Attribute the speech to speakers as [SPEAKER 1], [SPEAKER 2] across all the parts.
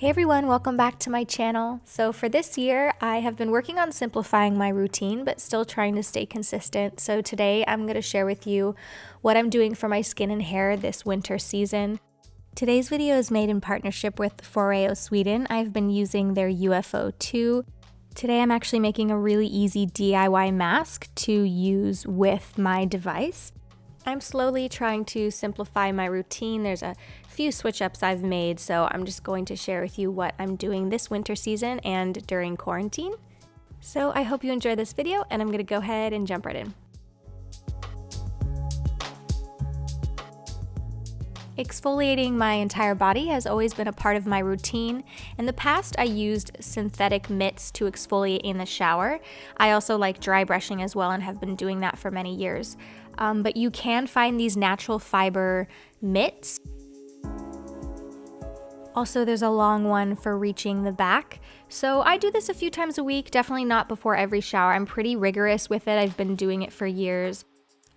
[SPEAKER 1] Hey everyone, welcome back to my channel. So for this year, I have been working on simplifying my routine, but still trying to stay consistent. So today I'm going to share with you what I'm doing for my skin and hair this winter season. Today's video is made in partnership with Foreo Sweden. I've been using their UFO 2. Today I'm actually making a really easy DIY mask to use with my device. I'm slowly trying to simplify my routine. There's a few switch ups I've made, so I'm just going to share with you what I'm doing this winter season and during quarantine. So I hope you enjoy this video, and I'm going to go ahead and jump right in. Exfoliating my entire body has always been a part of my routine. In the past, I used synthetic mitts to exfoliate in the shower. I also like dry brushing as well and have been doing that for many years. But you can find these natural fiber mitts. Also, there's a long one for reaching the back. So I do this a few times a week, definitely not before every shower. I'm pretty rigorous with it. I've been doing it for years.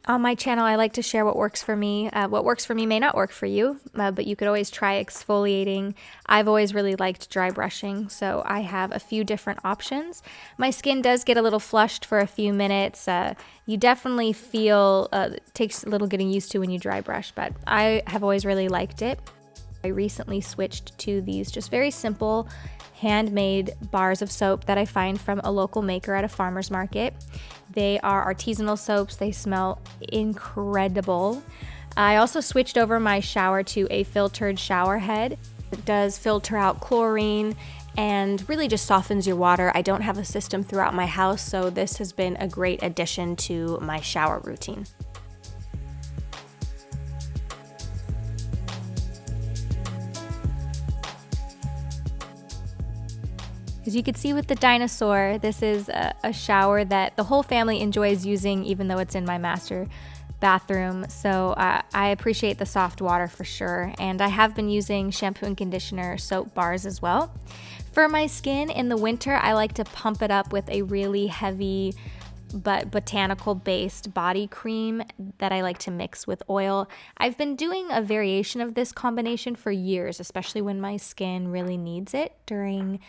[SPEAKER 1] On my channel, I like to share what works for me. What works for me may not work for you, but you could always try exfoliating. I've always really liked dry brushing, so I have a few different options. My skin does get a little flushed for a few minutes. You definitely feel, it takes a little getting used to when you dry brush, but I have always really liked it. I recently switched to these just very simple handmade bars of soap that I find from a local maker at a farmer's market. They are artisanal soaps. They smell incredible. I also switched over my shower to a filtered shower head. It does filter out chlorine and really just softens your water. I don't have a system throughout my house, so this has been a great addition to my shower routine. As you can see with the dinosaur, this is a shower that the whole family enjoys using, even though it's in my master bathroom. So I appreciate the soft water for sure. And I have been using shampoo and conditioner soap bars as well. For my skin in the winter, I like to pump it up with a really heavy but botanical-based body cream that I like to mix with oil. I've been doing a variation of this combination for years, especially when my skin really needs it during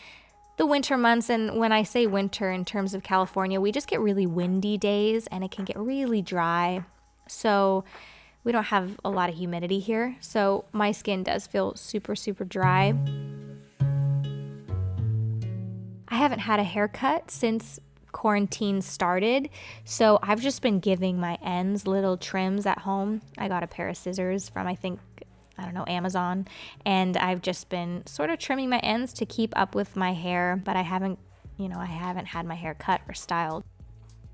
[SPEAKER 1] the winter months. And when I say winter in terms of California, we just get really windy days and it can get really dry. So we don't have a lot of humidity here. So my skin does feel super dry. I haven't had a haircut since quarantine started, so I've just been giving my ends little trims at home. I got a pair of scissors from Amazon, and I've just been sort of trimming my ends to keep up with my hair, but I haven't had my hair cut or styled.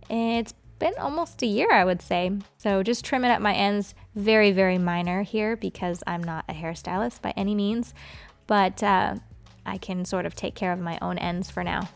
[SPEAKER 1] It's been almost a year, I would say. So just trimming up my ends, very minor here because I'm not a hairstylist by any means, but I can sort of take care of my own ends for now.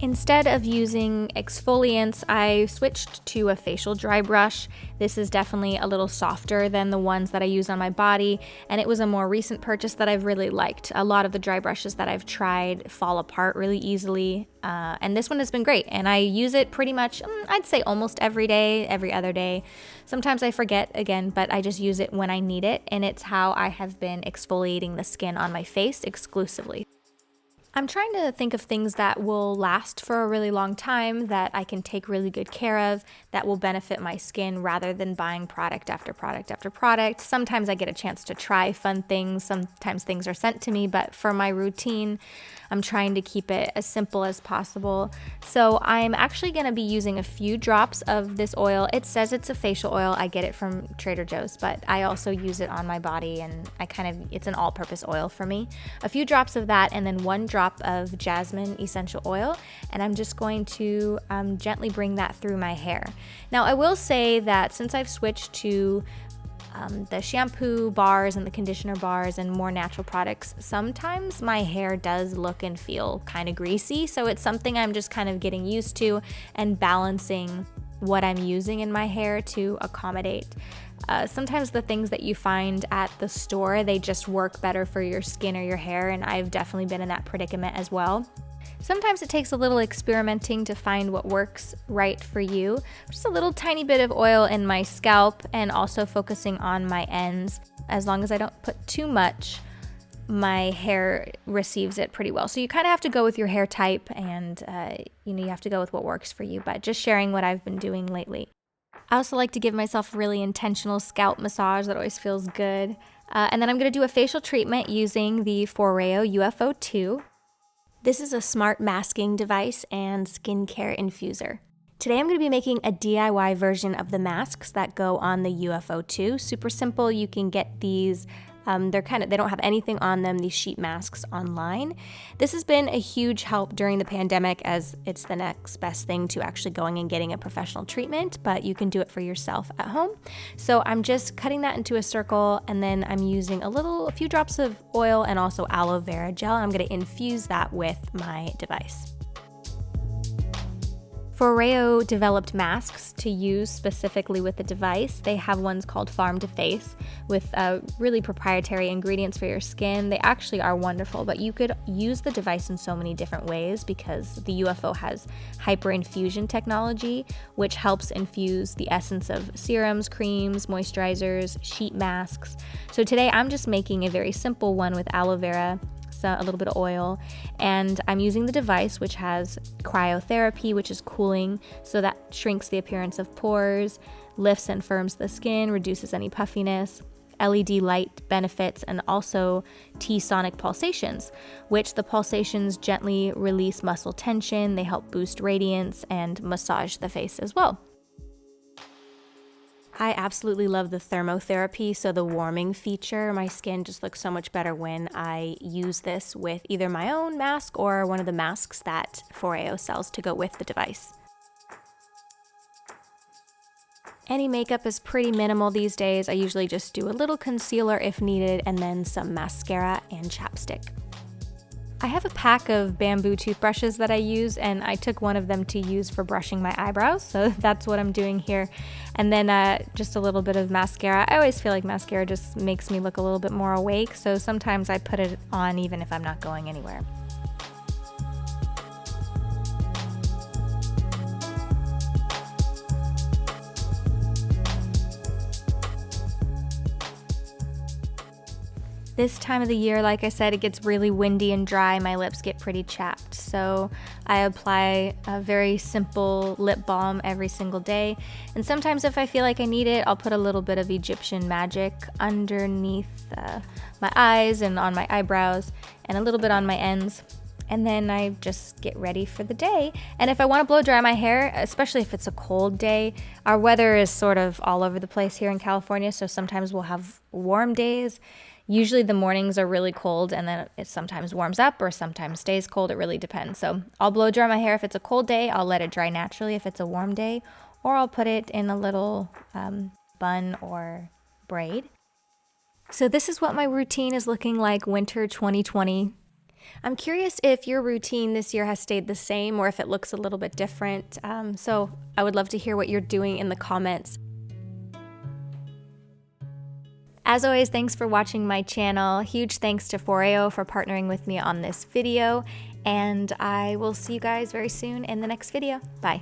[SPEAKER 1] Instead of using exfoliants, I switched to a facial dry brush. This is definitely a little softer than the ones that I use on my body, and it was a more recent purchase that I've really liked. A lot of the dry brushes that I've tried fall apart really easily, and this one has been great, and I use it pretty much, I'd say almost every day, every other day. Sometimes I forget again, but I just use it when I need it, and it's how I have been exfoliating the skin on my face exclusively. I'm trying to think of things that will last for a really long time, that I can take really good care of, that will benefit my skin rather than buying product after product after product. Sometimes I get a chance to try fun things. Sometimes things are sent to me, but for my routine, I'm trying to keep it as simple as possible. So I'm actually going to be using a few drops of this oil. It says it's a facial oil. I get it from Trader Joe's, but I also use it on my body, and it's an all-purpose oil for me. A few drops of that, and then one drop of jasmine essential oil, and I'm just going to gently bring that through my hair. Now, I will say that since I've switched to the shampoo bars and the conditioner bars and more natural products, sometimes my hair does look and feel kind of greasy, so it's something I'm just kind of getting used to and balancing what I'm using in my hair to accommodate. Sometimes the things that you find at the store, they just work better for your skin or your hair, and I've definitely been in that predicament as well. Sometimes it takes a little experimenting to find what works right for you. Just a little tiny bit of oil in my scalp and also focusing on my ends. As long as I don't put too much, my hair receives it pretty well. So you kind of have to go with your hair type, and you have to go with what works for you, but just sharing what I've been doing lately. I also like to give myself a really intentional scalp massage. That always feels good. And then I'm going to do a facial treatment using the Foreo UFO 2. This is a smart masking device and skincare infuser. Today I'm going to be making a DIY version of the masks that go on the UFO 2. Super simple. You can get these. They don't have anything on them, these sheet masks, online. This has been a huge help during the pandemic, as it's the next best thing to actually going and getting a professional treatment, but you can do it for yourself at home. So I'm just cutting that into a circle, and then I'm using a few drops of oil and also aloe vera gel. I'm going to infuse that with my device. Foreo developed masks to use specifically with the device. They have ones called Farm to Face with really proprietary ingredients for your skin. They actually are wonderful, but you could use the device in so many different ways because the UFO has hyperinfusion technology, which helps infuse the essence of serums, creams, moisturizers, sheet masks. So today I'm just making a very simple one with aloe vera, a little bit of oil, and I'm using the device, which has cryotherapy, which is cooling, so that shrinks the appearance of pores, lifts and firms the skin, reduces any puffiness, LED light benefits, and also T-sonic pulsations, which the pulsations gently release muscle tension. They help boost radiance and massage the face as well. I absolutely love the thermotherapy, so the warming feature. My skin just looks so much better when I use this with either my own mask or one of the masks that Foreo sells to go with the device. Any makeup is pretty minimal these days. I usually just do a little concealer if needed, and then some mascara and chapstick. I have a pack of bamboo toothbrushes that I use, and I took one of them to use for brushing my eyebrows, so that's what I'm doing here. And then just a little bit of mascara. I always feel like mascara just makes me look a little bit more awake, so sometimes I put it on even if I'm not going anywhere. This time of the year, like I said, it gets really windy and dry. My lips get pretty chapped. So I apply a very simple lip balm every single day. And sometimes if I feel like I need it, I'll put a little bit of Egyptian magic underneath my eyes and on my eyebrows and a little bit on my ends. And then I just get ready for the day. And if I want to blow dry my hair, especially if it's a cold day, our weather is sort of all over the place here in California. So sometimes we'll have warm days. Usually the mornings are really cold, and then it sometimes warms up or sometimes stays cold. It really depends. So I'll blow dry my hair if it's a cold day. I'll let it dry naturally if it's a warm day, or I'll put it in a little bun or braid. So this is what my routine is looking like winter 2020. I'm curious if your routine this year has stayed the same or if it looks a little bit different. So I would love to hear what you're doing in the comments. As always, thanks for watching my channel. Huge thanks to Foreo for partnering with me on this video, and I will see you guys very soon in the next video. Bye.